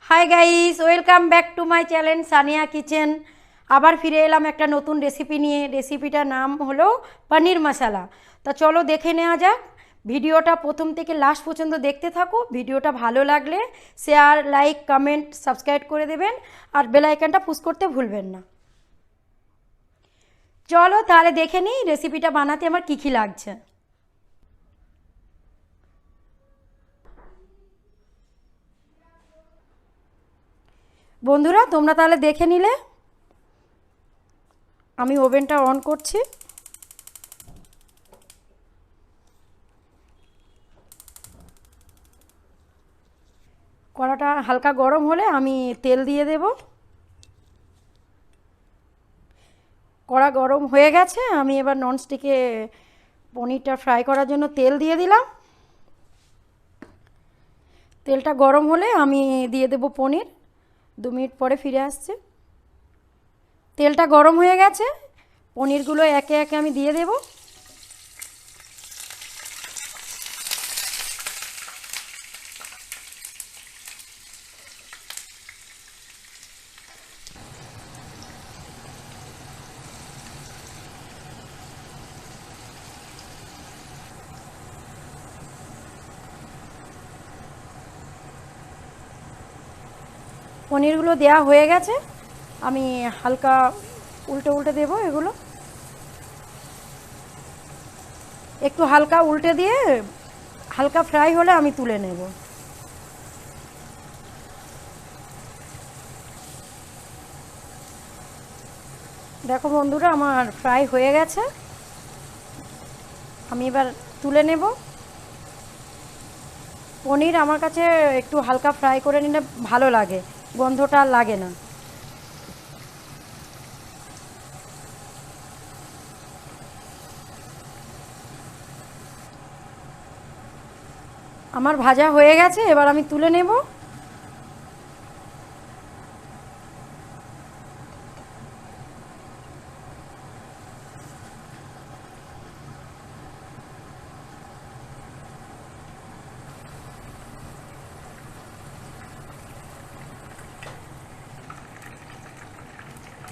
Hi guys, welcome back to my channel Sania kitchen. আবার ফিরে এলাম একটা নতুন রেসিপি নিয়ে। রেসিপিটার নাম হলো পনির মশালা। তা চলো দেখে নেওয়া যাক। ভিডিওটা প্রথম থেকে লাস্ট পর্যন্ত দেখতে থাকো। ভিডিওটা ভালো লাগলে শেয়ার, লাইক, কমেন্ট, সাবস্ক্রাইব করে দেবেন আর বেল আইকনটা পুশ করতে ভুলবেন না। চলো তাহলে দেখে নিই রেসিপিটা বানাতে আমার কী কী লাগছে। বন্ধুরা তোমরা তাহলে দেখে নিলে। আমি ওভেনটা অন করছি। কড়াটা হালকা গরম হলে আমি তেল দিয়ে দেব। কড়া গরম হয়ে গেছে, আমি এবার ননস্টিকে পনিরটা ফ্রাই করার জন্য তেল দিয়ে দিলাম। তেলটা গরম হলে আমি দিয়ে দেব পনির। 2 মিনিট পরে ফিরে আসছে। তেলটা গরম হয়ে গেছে, পনিরগুলো একে একে আমি দিয়ে দেব। পনিরগুলো দেয়া হয়ে গেছে, আমি হালকা উল্টে উল্টে দেব। এগুলো একটু হালকা উল্টে দিয়ে হালকা ফ্রাই হলে আমি তুলে নেব। দেখো বন্ধুরা, আমার ফ্রাই হয়ে গেছে, আমি এবার তুলে নেব। পনির আমার কাছে একটু হালকা ফ্রাই করে নিলে ভালো লাগে, গন্ধটা আর লাগে না। আমার ভাজা হয়ে গেছে, এবার আমি তুলে নেব।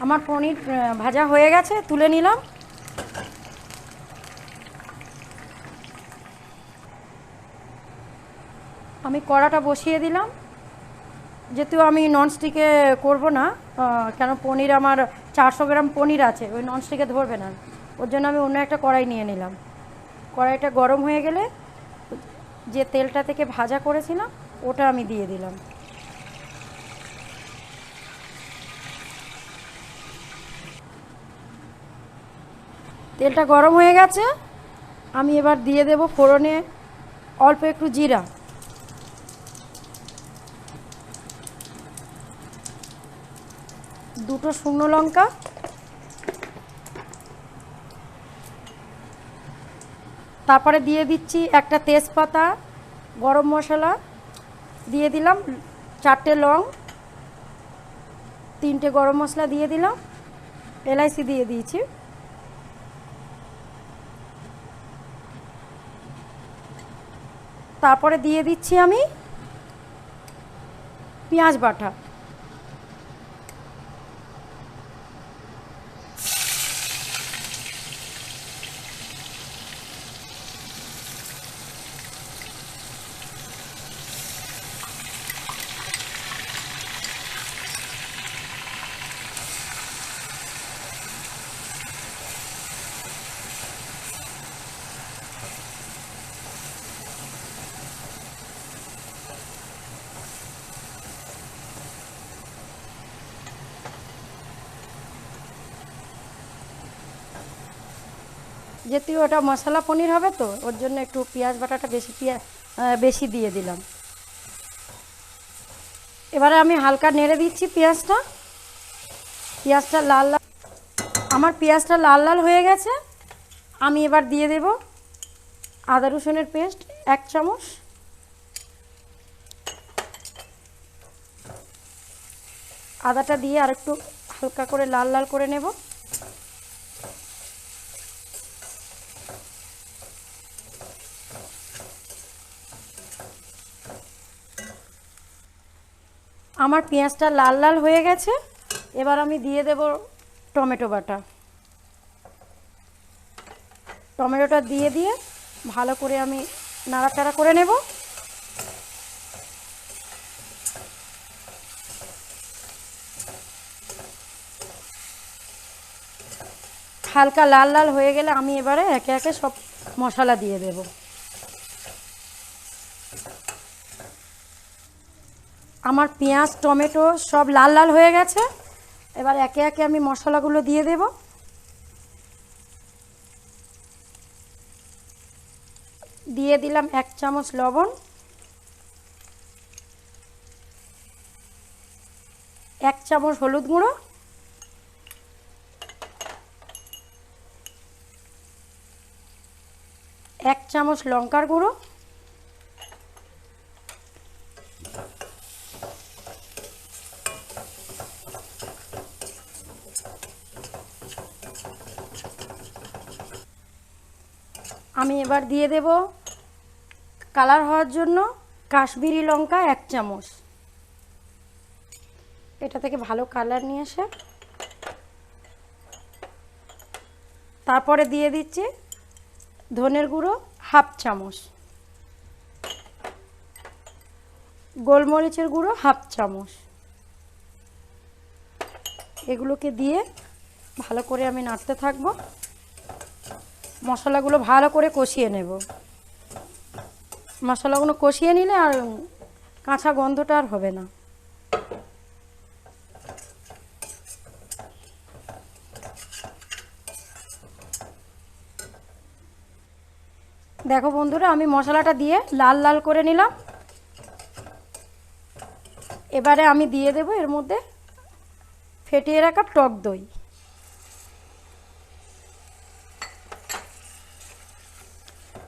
আমার পনির ভাজা হয়ে গেছে, তুলে নিলাম। আমি কড়াটা বসিয়ে দিলাম। যেহেতু আমি ননস্টিকে করব না, কেন পনির আমার 400 গ্রাম পনির আছে, ওই ননস্টিকে ধরবে না, ওর জন্য আমি অন্য একটা কড়াই নিয়ে নিলাম। কড়াইটা গরম হয়ে গেলে যে তেলটা থেকে ভাজা করেছিলাম ওটা আমি দিয়ে দিলাম। তেলটা গরম হয়ে গেছে, আমি এবার দিয়ে দেব ফোড়নে অল্প একটু জিরা, দুটো শুকনো লঙ্কা, তারপরে দিয়ে দিচ্ছি একটা তেজপাতা, গরম মশলা দিয়ে দিলাম, 4টে লং, 3টে গরম মশলা দিয়ে দিলাম, এলাইচি দিয়ে দিয়েছি। তারপরে দিয়ে দিচ্ছি আমি পেঁয়াজ বাটা। যেহেতু ওটা মশলা পনির হবে তো ওর জন্য একটু পেঁয়াজ বাটাটা বেশি দিয়ে দিলাম। এবারে আমি হালকা নেড়ে দিচ্ছি পেঁয়াজটা। পেঁয়াজটা লাল লাল, আমার পেঁয়াজটা লাল লাল হয়ে গেছে। আমি এবার দিয়ে দেব আদা রসুনের পেস্ট 1 চামচ। আদাটা দিয়ে আর একটু হালকা করে লাল লাল করে নেব। আমার পেঁয়াজটা লাল লাল হয়ে গেছে, এবার আমি দিয়ে দেব টমেটো বাটা। টমেটোটা দিয়ে ভালো করে আমি নাড়াচাড়া করে নেব। হালকা লাল লাল হয়ে গেলে আমি এবারে একে একে সব মশলা দিয়ে দেব। আমার পেঁয়াজ টমেটো সব লাল লাল হয়ে গেছে, এবার একে একে আমি মশলাগুলো দিয়ে দেব। দিয়ে দিলাম 1 চামচ লবণ, 1 চামচ হলুদ গুঁড়ো, 1 চামচ লঙ্কার গুঁড়ো, আমি এবার দিয়ে দেব কালার হওয়ার জন্য কাশ্মীরি লঙ্কা 1 চামচ। এটা থেকে ভালো কালার নিয়ে আসে। তারপরে দিয়ে দিচ্ছি ধনের গুঁড়ো 1/2 চামচ, গোলমরিচের গুঁড়ো 1/2 চামচ। এগুলোকে দিয়ে ভালো করে আমি নাড়তে থাকবো। মশলাগুলো ভালো করে কষিয়ে নেব। মশলাগুলো কষিয়ে নিলে আর কাঁচা গন্ধটা আর হবে না। দেখো বন্ধুরা, আমি মশলাটা দিয়ে লাল লাল করে নিলাম। এবারে আমি দিয়ে দেব এর মধ্যে ফেটিয়ে রাখা টক দই।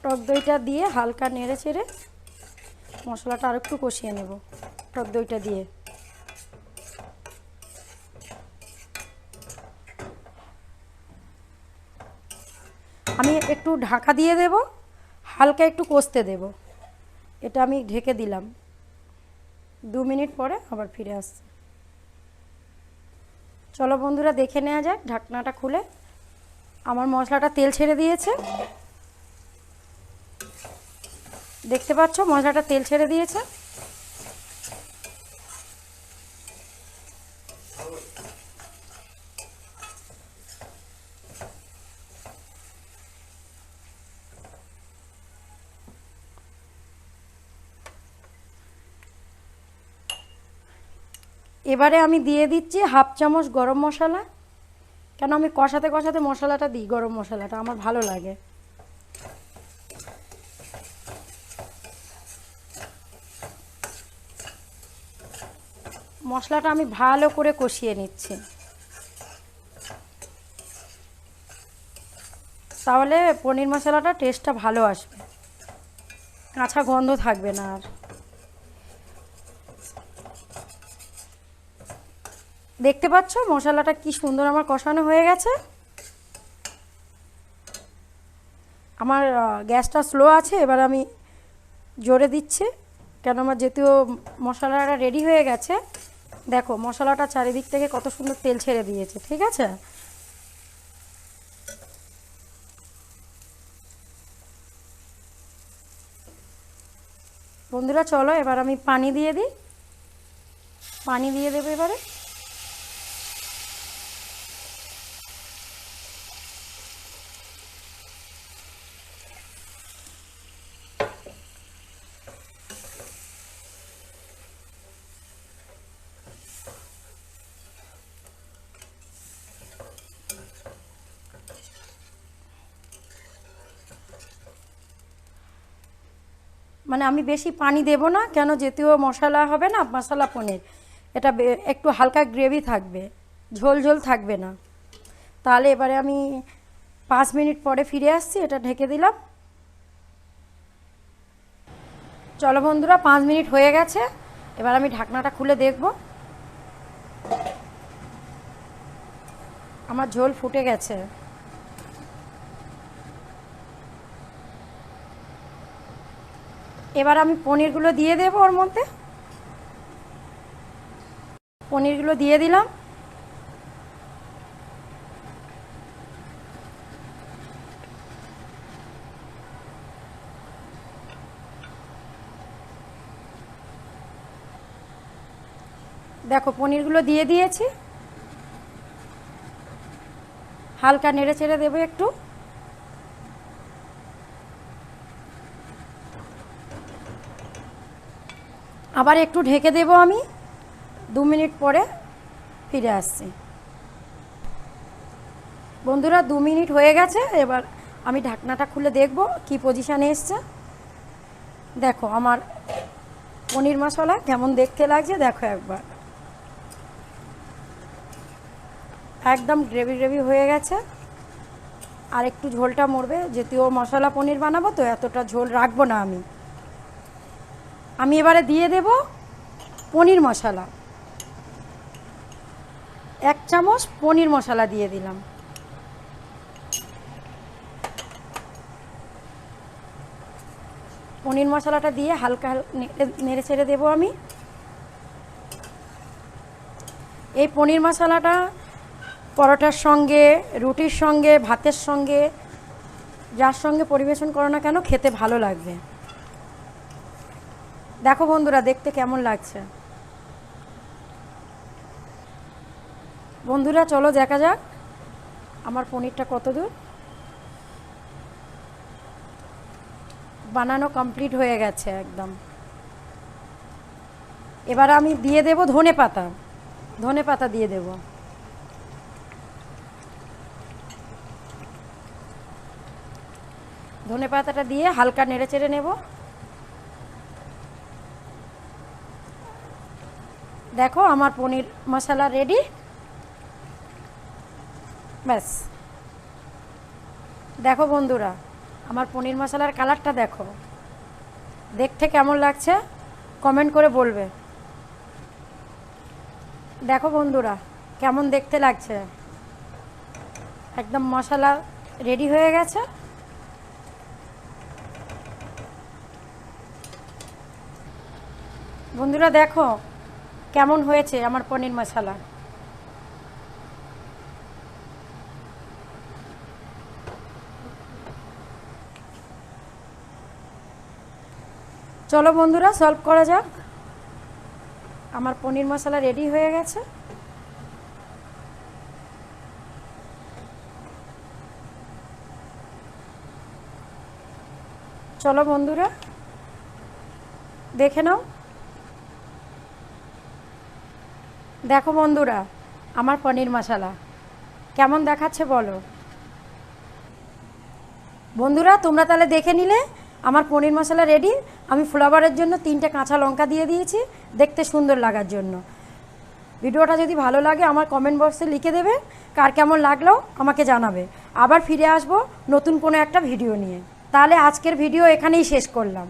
টক দইটা দিয়ে হালকা নেড়ে চেড়ে মশলাটা আর একটু কষিয়ে নেব টক দইটা দিয়ে। আমি একটু ঢাকা দিয়ে দেব, হালকা একটু কষতে দেব। এটা আমি ঢেকে দিলাম। 2 মিনিট পরে আবার ফিরে আসছি। চলো বন্ধুরা, দেখে নেওয়া যাক ঢাকনাটা খুলে। আমার মশলাটা তেল ছেড়ে দিয়েছে, দেখতে পাচ্ছ মশলাটা তেল ছেড়ে দিয়েছে। এবারে আমি দিয়ে দিচ্ছি 1/2 চামচ গরম মশলা। কেন আমি কষাতে কষাতে মশলাটা দিই, গরম মশলাটা আমার ভালো লাগে। মশলাটা আমি ভালো করে কষিয়ে নিচ্ছি, তাহলে পনির মশলাটা টেস্টটা ভালো আসবে, কাঁচা গন্ধ থাকবে না আর। দেখতে পাচ্ছ মশলাটা কি সুন্দর আমার কষানো হয়ে গেছে। আমার গ্যাসটা স্লো আছে, এবার আমি জোরে দিচ্ছি, কেন আমার যেহেতু মশলাটা রেডি হয়ে গেছে। দেখো মশলাটা চারিদিক থেকে কত সুন্দর তেল ছেড়ে দিয়েছে, ঠিক আছে। বন্ধুরা চলো এবার আমি পানি দিয়ে দিই। পানি দিয়ে দেবো এবারে। মানে আমি বেশি পানি দেব না, কেন যেহেতু মশলা হবে না, মশলা পনির এটা একটু হালকা গ্রেভি থাকবে, ঝোল ঝোল থাকবে না। তাহলে এবারে আমি 5 মিনিট পরে ফিরে আসছি, এটা ঢেকে দিলাম। চলো বন্ধুরা, 5 মিনিট হয়ে গেছে, এবার আমি ঢাকনাটা খুলে দেখব। আমার ঝোল ফুটে গেছে। এবার আমি পনিরগুলো দিয়ে দেবো ওর মধ্যে। পনিরগুলো দিয়ে দিলাম। দেখো পনিরগুলো দিয়ে দিয়েছি, হালকা নেড়ে চেড়ে দেবো একটু। আবার একটু ঢেকে দেবো আমি, 2 মিনিট পরে ফিরে আসছি। বন্ধুরা 2 মিনিট হয়ে গেছে, এবার আমি ঢাকনাটা খুলে দেখব কি পজিশানে এসছে। দেখো আমার পনির মশলা কেমন দেখতে লাগছে, দেখো একবার একদম গ্রেভি গ্রেভি হয়ে গেছে। আর একটু ঝোলটা মরবে, যেহেতু মশলা পনির বানাবো তো এতটা ঝোল রাখবো না আমি এবারে দিয়ে দেব পনির মশলা। 1 চামচ পনির মশলা দিয়ে দিলাম। পনির মশলাটা দিয়ে হালকা নেড়ে ছেড়ে দেবো আমি। এই পনির মশলাটা পরোটার সঙ্গে, রুটির সঙ্গে, ভাতের সঙ্গে, যার সঙ্গে পরিবেশন করো না কেন খেতে ভালো লাগবে। দেখো বন্ধুরা দেখতে কেমন লাগছে। বন্ধুরা চলো দেখা যাক আমার পনিরটা কত দূর। বানানো কমপ্লিট হয়ে গেছে একদম। এবার আমি দিয়ে দেব ধনে পাতা দিয়ে দেব। ধনে পাতাটা দিয়ে হালকা নেড়ে চেড়ে নেব। দেখো আমার পনির মশলা রেডি। ব্যাস দেখো বন্ধুরা আমার পনির মশলার কালারটা দেখো, দেখতে কেমন লাগছে কমেন্ট করে বলবে। দেখো বন্ধুরা কেমন দেখতে লাগছে, একদম মশলা রেডি হয়ে গেছে। বন্ধুরা দেখো কেমন হয়েছে আমার পনির মশলা। চলো বন্ধুরা সলভ করা যাক। আমার পনির মশলা রেডি হয়ে গেছে। চলো বন্ধুরা দেখে নাও। দেখো বন্ধুরা আমার পনির মশলা কেমন দেখাচ্ছে বলো। বন্ধুরা তোমরা তাহলে দেখে নিলে আমার পনির মশলা রেডি। আমি ফ্লেভারের জন্য 3টে কাঁচা লঙ্কা দিয়ে দিয়েছি দেখতে সুন্দর লাগার জন্য। ভিডিওটা যদি ভালো লাগে আমার কমেন্ট বক্সে লিখে দেবে, কার কেমন লাগলো আমাকে জানাবে। আবার ফিরে আসবো নতুন কোনো একটা ভিডিও নিয়ে। তাহলে আজকের ভিডিও এখানেই শেষ করলাম।